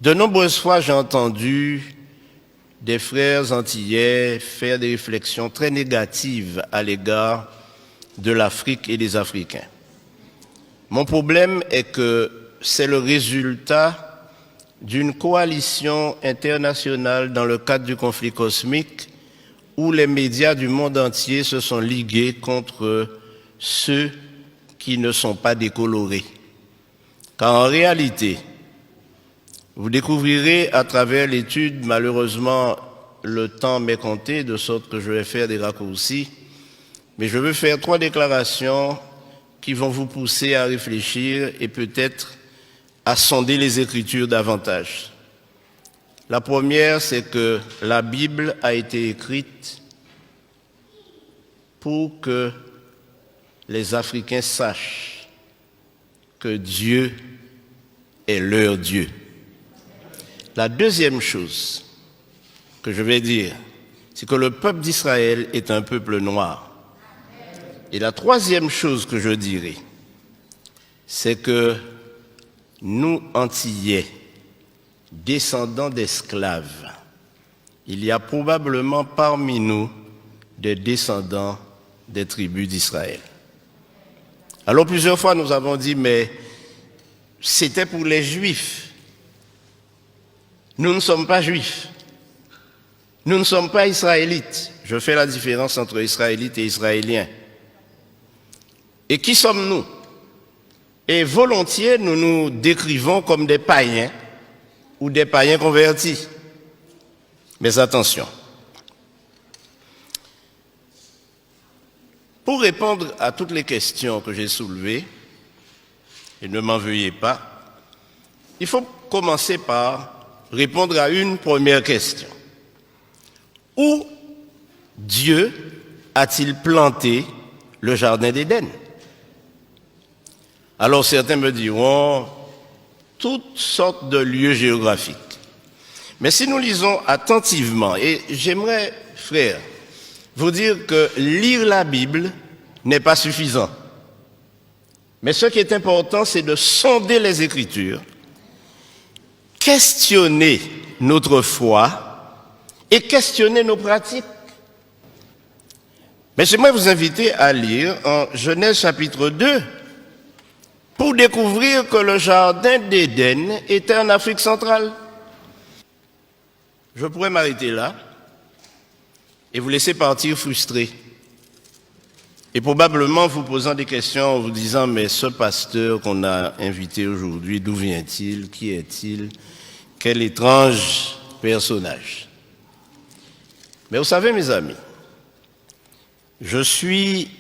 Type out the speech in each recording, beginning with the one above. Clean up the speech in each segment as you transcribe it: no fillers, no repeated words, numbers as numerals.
De nombreuses fois, j'ai entendu des frères antillais faire des réflexions très négatives à l'égard de l'Afrique et des Africains. Mon problème est que c'est le résultat d'une coalition internationale dans le cadre du conflit cosmique où les médias du monde entier se sont ligués contre ceux qui ne sont pas décolorés. Car en réalité, vous découvrirez à travers l'étude, malheureusement, le temps m'est compté, de sorte que je vais faire des raccourcis, mais je veux faire 3 déclarations qui vont vous pousser à réfléchir et peut-être à sonder les Écritures davantage. La première, c'est que la Bible a été écrite pour que les Africains sachent que Dieu est leur Dieu. La deuxième chose que je vais dire, c'est que le peuple d'Israël est un peuple noir. Et la troisième chose que je dirai, c'est que nous, Antillais, descendants d'esclaves, il y a probablement parmi nous des descendants des tribus d'Israël. Alors plusieurs fois nous avons dit, mais c'était pour les Juifs. Nous ne sommes pas Juifs. Nous ne sommes pas Israélites. Je fais la différence entre Israélites et Israéliens. Et qui sommes-nous? Et volontiers, nous nous décrivons comme des païens ou des païens convertis. Mais attention. Pour répondre à toutes les questions que j'ai soulevées, et ne m'en veuillez pas, il faut commencer par répondre à une première question. Où Dieu a-t-il planté le jardin d'Éden? Alors certains me diront toutes sortes de lieux géographiques. Mais si nous lisons attentivement, et j'aimerais, frères, vous dire que lire la Bible n'est pas suffisant. Mais ce qui est important, c'est de sonder les Écritures, questionner notre foi et questionner nos pratiques. Mais j'aimerais vous inviter à lire en Genèse chapitre 2 pour découvrir que le jardin d'Éden était en Afrique centrale. Je pourrais m'arrêter là et vous laisser partir frustré. Et probablement vous posant des questions en vous disant, mais ce pasteur qu'on a invité aujourd'hui, d'où vient-il? Qui est-il? Quel étrange personnage. Mais vous savez, mes amis, je suis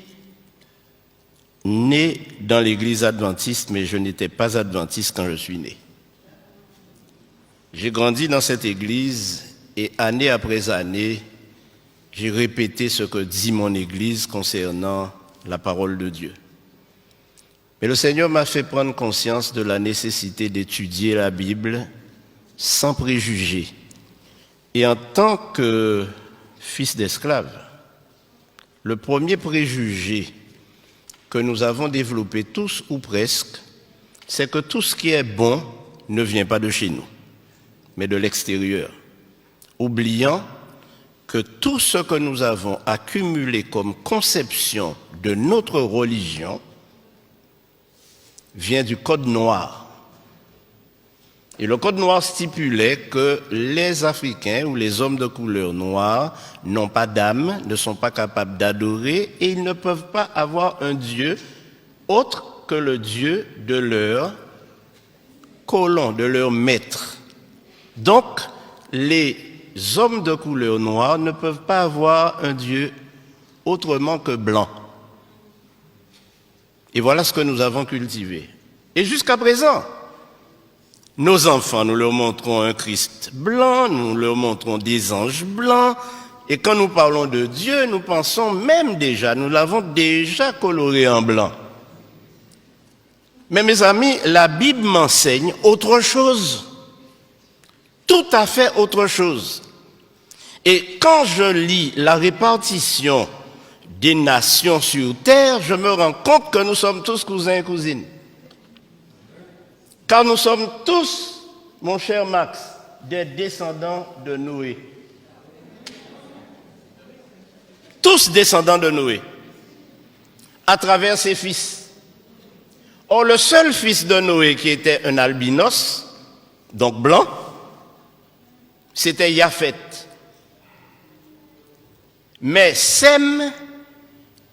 né dans l'église adventiste, mais je n'étais pas adventiste quand je suis né. J'ai grandi dans cette église et année après année, j'ai répété ce que dit mon église concernant la parole de Dieu. Mais le Seigneur m'a fait prendre conscience de la nécessité d'étudier la Bible sans préjugés. Et en tant que fils d'esclave, le premier préjugé que nous avons développé tous ou presque, c'est que tout ce qui est bon ne vient pas de chez nous, mais de l'extérieur, oubliant que tout ce que nous avons accumulé comme conception de notre religion vient du Code noir. Et le Code noir stipulait que les Africains ou les hommes de couleur noire n'ont pas d'âme, ne sont pas capables d'adorer et ils ne peuvent pas avoir un Dieu autre que le Dieu de leur colon, de leur maître. Donc, les hommes de couleur noire ne peuvent pas avoir un Dieu autrement que blanc. Et voilà ce que nous avons cultivé. Et jusqu'à présent, nos enfants, nous leur montrons un Christ blanc, nous leur montrons des anges blancs, et quand nous parlons de Dieu, nous pensons même déjà, nous l'avons déjà coloré en blanc. Mais mes amis, la Bible m'enseigne autre chose, tout à fait autre chose. Et quand je lis la répartition des nations sur terre, je me rends compte que nous sommes tous cousins et cousines. Car nous sommes tous mon cher Max, des descendants de Noé. Tous descendants de Noé, à travers ses fils. Or, le seul fils de Noé qui était un albinos, donc blanc, c'était Japhet. Mais Sem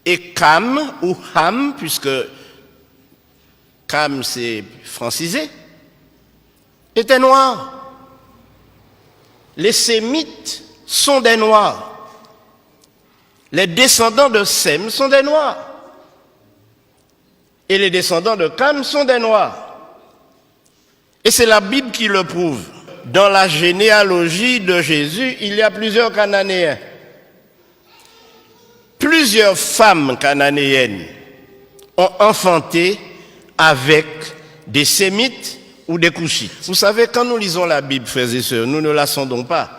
et Cam, ou Ham, puisque Cam c'est francisé, étaient noirs. Les Sémites sont des noirs. Les descendants de Sem sont des noirs. Et les descendants de Cam sont des noirs. Et c'est la Bible qui le prouve. Dans la généalogie de Jésus, il y a plusieurs Cananéens. Plusieurs femmes cananéennes ont enfanté avec des Sémites ou des Couchites. Vous savez, quand nous lisons la Bible, frères et sœurs, nous ne la sondons pas.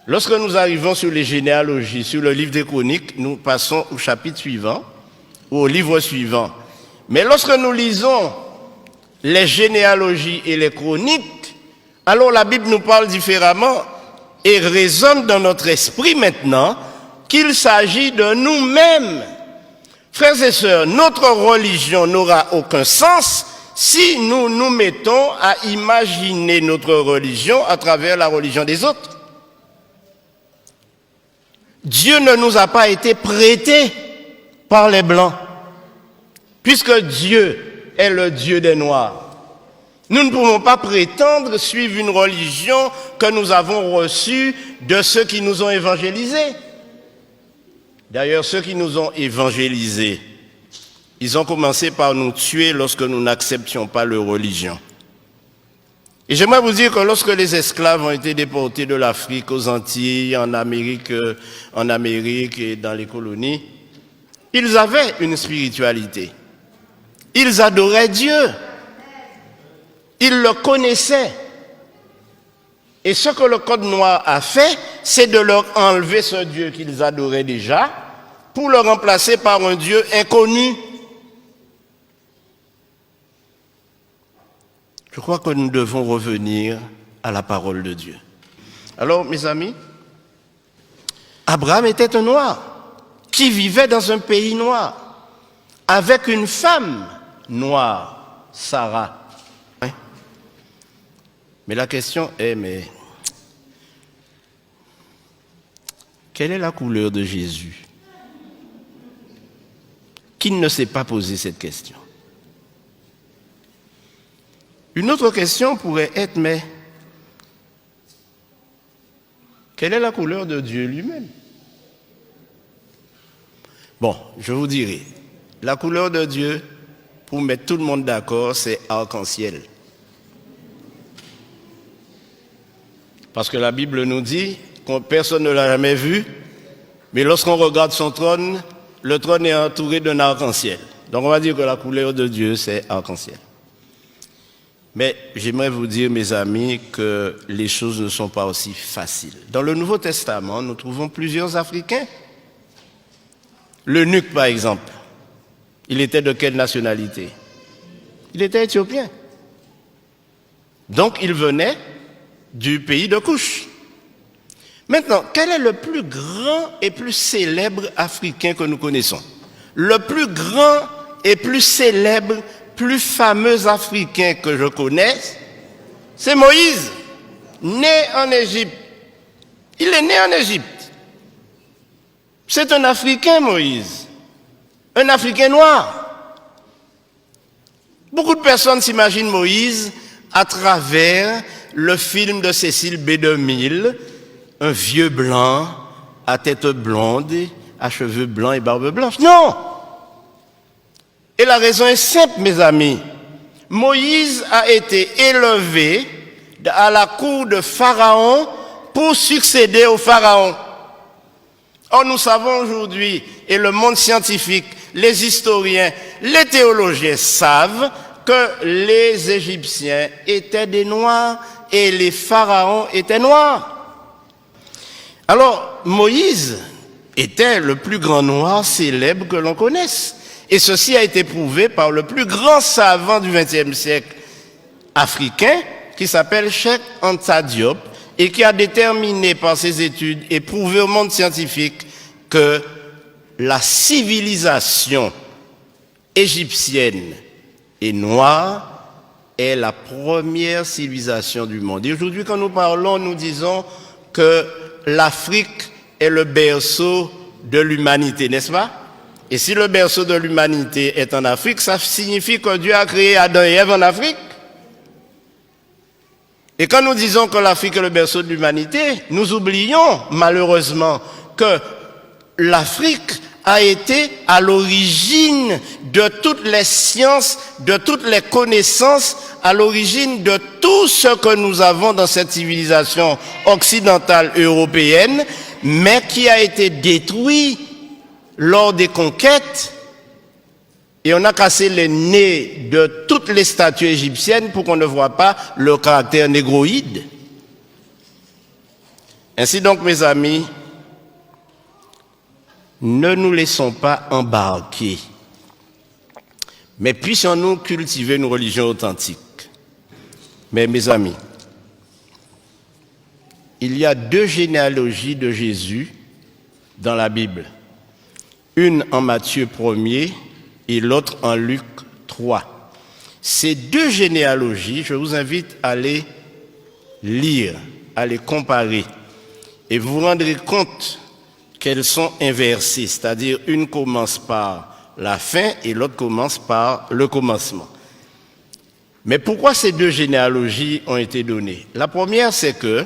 Lorsque nous arrivons sur les généalogies, sur le livre des Chroniques, nous passons au chapitre suivant, ou au livre suivant. Mais lorsque nous lisons les généalogies et les chroniques, alors la Bible nous parle différemment et résonne dans notre esprit maintenant qu'il s'agit de nous-mêmes. Frères et sœurs, notre religion n'aura aucun sens si nous nous mettons à imaginer notre religion à travers la religion des autres. Dieu ne nous a pas été prêté par les Blancs, puisque Dieu est le Dieu des Noirs. Nous ne pouvons pas prétendre suivre une religion que nous avons reçue de ceux qui nous ont évangélisés. D'ailleurs, ceux qui nous ont évangélisés, ils ont commencé par nous tuer lorsque nous n'acceptions pas leur religion. Et j'aimerais vous dire que lorsque les esclaves ont été déportés de l'Afrique aux Antilles, en Amérique et dans les colonies, ils avaient une spiritualité. Ils adoraient Dieu. Ils le connaissaient. Et ce que le Code noir a fait, c'est de leur enlever ce Dieu qu'ils adoraient déjà pour le remplacer par un Dieu inconnu. Je crois que nous devons revenir à la parole de Dieu. Alors, mes amis, Abraham était un noir qui vivait dans un pays noir avec une femme noire, Sarah. Mais la question est, quelle est la couleur de Jésus? Qui ne s'est pas posé cette question? Une autre question pourrait être, mais quelle est la couleur de Dieu lui-même? Bon, je vous dirai, la couleur de Dieu, pour mettre tout le monde d'accord, c'est arc-en-ciel. Parce que la Bible nous dit que personne ne l'a jamais vu, mais lorsqu'on regarde son trône, le trône est entouré d'un arc-en-ciel. Donc on va dire que la couleur de Dieu, c'est arc-en-ciel. Mais j'aimerais vous dire, mes amis, que les choses ne sont pas aussi faciles. Dans le Nouveau Testament, nous trouvons plusieurs Africains. L'eunuque, par exemple, il était de quelle nationalité? Il était éthiopien. Donc il venait du pays de Couche. Maintenant, quel est le plus grand et plus célèbre Africain que nous connaissons? Le plus grand et plus célèbre, plus fameux Africain que je connaisse, c'est Moïse, né en Égypte. Il est né en Égypte. C'est un Africain, Moïse. Un Africain noir. Beaucoup de personnes s'imaginent Moïse à travers le film de Cécile B. DeMille, un vieux blanc, à tête blonde, à cheveux blancs et barbe blanche. Non! Et la raison est simple, mes amis. Moïse a été élevé à la cour de Pharaon pour succéder au Pharaon. Or, nous savons aujourd'hui, et le monde scientifique, les historiens, les théologiens savent que les Égyptiens étaient des Noirs et les pharaons étaient noirs. Alors, Moïse était le plus grand noir célèbre que l'on connaisse. Et ceci a été prouvé par le plus grand savant du XXe siècle africain, qui s'appelle Cheikh Anta Diop et qui a déterminé par ses études et prouvé au monde scientifique que la civilisation égyptienne et noire est la première civilisation du monde. Et aujourd'hui, quand nous parlons, nous disons que l'Afrique est le berceau de l'humanité, n'est-ce pas? Et si le berceau de l'humanité est en Afrique, ça signifie que Dieu a créé Adam et Ève en Afrique. Et quand nous disons que l'Afrique est le berceau de l'humanité, nous oublions malheureusement que l'Afrique a été à l'origine de toutes les sciences, de toutes les connaissances, à l'origine de tout ce que nous avons dans cette civilisation occidentale européenne, mais qui a été détruit lors des conquêtes, et on a cassé les nez de toutes les statues égyptiennes pour qu'on ne voit pas le caractère négroïde. Ainsi donc, mes amis, ne nous laissons pas embarquer, mais puissions-nous cultiver une religion authentique. Mais mes amis, il y a 2 généalogies de Jésus dans la Bible. Une en Matthieu 1er et l'autre en Luc 3. Ces 2 généalogies, je vous invite à les lire, à les comparer, et vous vous rendrez compte qu'elles sont inversées, c'est-à-dire une commence par la fin et l'autre commence par le commencement. Mais pourquoi ces 2 généalogies ont été données? La première, c'est que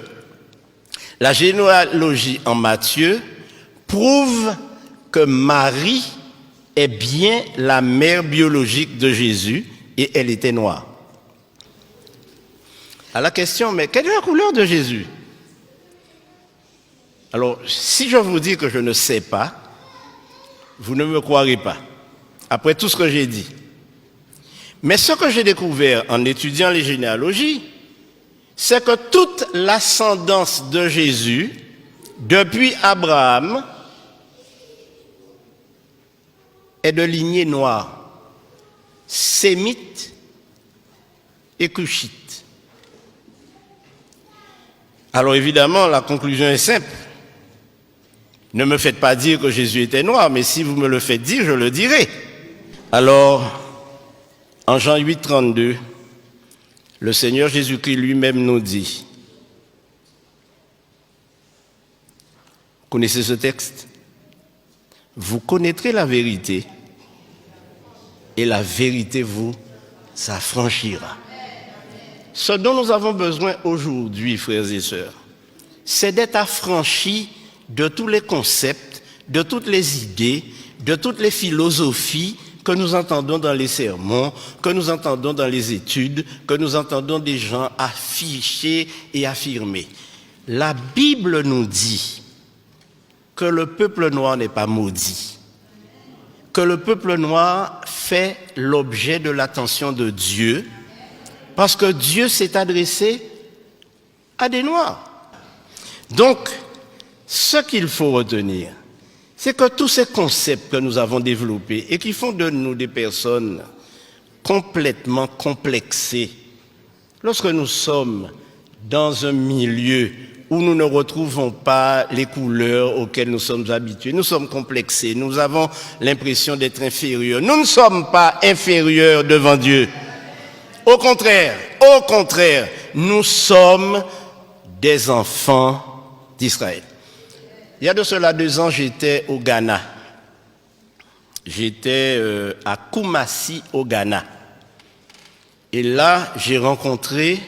la généalogie en Matthieu prouve que Marie est bien la mère biologique de Jésus et elle était noire. À la question, mais quelle est la couleur de Jésus? Alors, si je vous dis que je ne sais pas, vous ne me croirez pas, après tout ce que j'ai dit. Mais ce que j'ai découvert en étudiant les généalogies, c'est que toute l'ascendance de Jésus, depuis Abraham, est de lignée noire, sémite et cushite. Alors évidemment, la conclusion est simple. Ne me faites pas dire que Jésus était noir, mais si vous me le faites dire, je le dirai. Alors, en Jean 8, 32, le Seigneur Jésus-Christ lui-même nous dit, connaissez ce texte? Vous connaîtrez la vérité et la vérité vous affranchira. Ce dont nous avons besoin aujourd'hui, frères et sœurs, c'est d'être affranchis de tous les concepts, de toutes les idées, de toutes les philosophies que nous entendons dans les sermons, que nous entendons dans les études, que nous entendons des gens afficher et affirmer. La Bible nous dit que le peuple noir n'est pas maudit, que le peuple noir fait l'objet de l'attention de Dieu, parce que Dieu s'est adressé à des noirs. Donc, ce qu'il faut retenir, c'est que tous ces concepts que nous avons développés et qui font de nous des personnes complètement complexées, lorsque nous sommes dans un milieu où nous ne retrouvons pas les couleurs auxquelles nous sommes habitués, nous sommes complexés, nous avons l'impression d'être inférieurs. Nous ne sommes pas inférieurs devant Dieu. Au contraire, nous sommes des enfants d'Israël. Il y a de cela 2 ans, j'étais au Ghana. J'étais à Kumasi, au Ghana. Et là, j'ai rencontré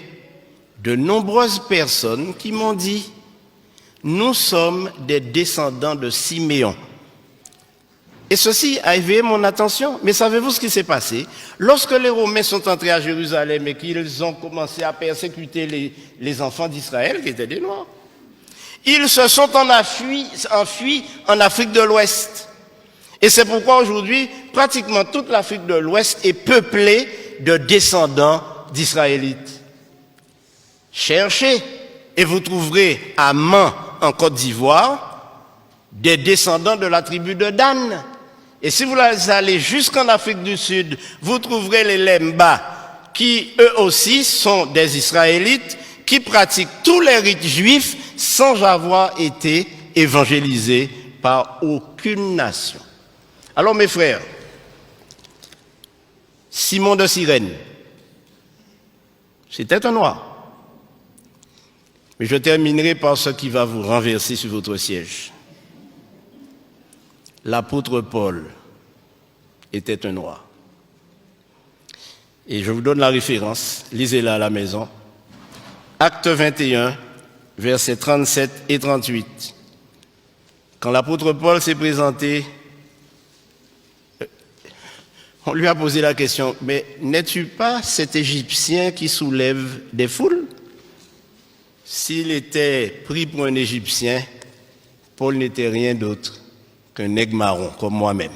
de nombreuses personnes qui m'ont dit « Nous sommes des descendants de Siméon ». Et ceci a éveillé mon attention. Mais savez-vous ce qui s'est passé? Lorsque les Romains sont entrés à Jérusalem et qu'ils ont commencé à persécuter les enfants d'Israël, qui étaient des Noirs, ils se sont enfuis en Afrique de l'Ouest. Et c'est pourquoi aujourd'hui, pratiquement toute l'Afrique de l'Ouest est peuplée de descendants d'Israélites. Cherchez et vous trouverez à Man, en Côte d'Ivoire, des descendants de la tribu de Dan. Et si vous allez jusqu'en Afrique du Sud, vous trouverez les Lemba qui eux aussi sont des Israélites, qui pratiquent tous les rites juifs sans avoir été évangélisés par aucune nation. Alors mes frères, Simon de Cyrène, c'était un noir. Mais je terminerai par ce qui va vous renverser sur votre siège. L'apôtre Paul était un noir. Et je vous donne la référence, lisez-la à la maison. Acte 21, versets 37 et 38. Quand l'apôtre Paul s'est présenté, on lui a posé la question, mais n'es-tu pas cet Égyptien qui soulève des foules? S'il était pris pour un Égyptien, Paul n'était rien d'autre qu'un nègre marron, comme moi-même.